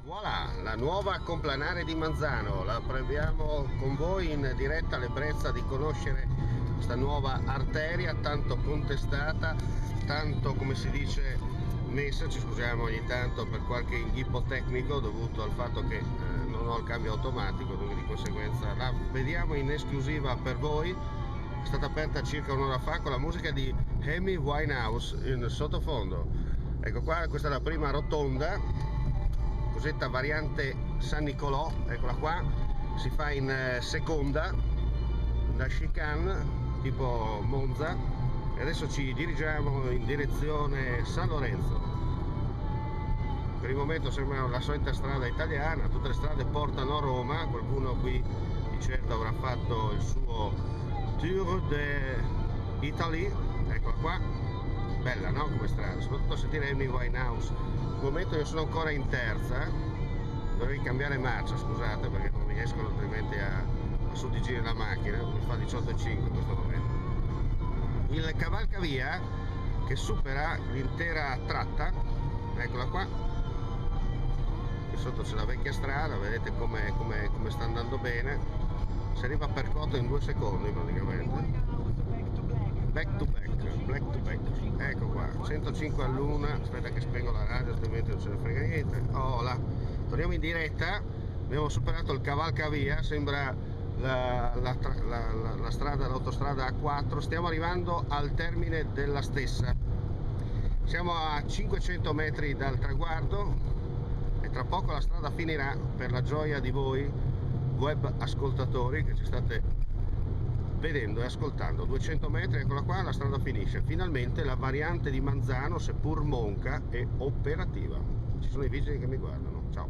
Voilà, la nuova complanare di Manzano, la proviamo con voi in diretta all'ebbrezza di conoscere questa nuova arteria tanto contestata, tanto come si dice messa, ci scusiamo ogni tanto per qualche inghippo tecnico dovuto al fatto che non ho il cambio automatico, quindi di conseguenza la vediamo in esclusiva per voi. È stata aperta circa un'ora fa con la musica di Amy Winehouse in sottofondo. Ecco qua, questa è la prima rotonda, cosetta variante San Nicolò, eccola qua, si fa in seconda da chicane tipo Monza e adesso ci dirigiamo in direzione San Lorenzo. Per il momento sembra la solita strada italiana, tutte le strade portano a Roma, qualcuno qui di certo avrà fatto il suo Tour d'Italie, eccola qua, bella no come strada, soprattutto a sentire Amy Winehouse. Al momento io sono ancora in terza, dovrei cambiare marcia, scusate, perché non riescono altrimenti a suddigerire la macchina, mi fa 18,5 in questo momento. Il cavalcavia che supera l'intera tratta, eccola qua, qui sotto c'è la vecchia strada, vedete come sta andando bene, si arriva a Percoto in 2 secondi praticamente. Back to back, ecco qua, 105 all'una, aspetta che spengo la radio altrimenti non ce ne frega niente. Oh là, torniamo in diretta, abbiamo superato il cavalcavia, sembra la strada, l'autostrada A4, stiamo arrivando al termine della stessa, siamo a 500 metri dal traguardo e tra poco la strada finirà, per la gioia di voi web ascoltatori che ci state vedendo e ascoltando. 200 metri, eccola qua, la strada finisce, finalmente la variante di Manzano, seppur monca, è operativa. Ci sono i vigili che mi guardano, ciao.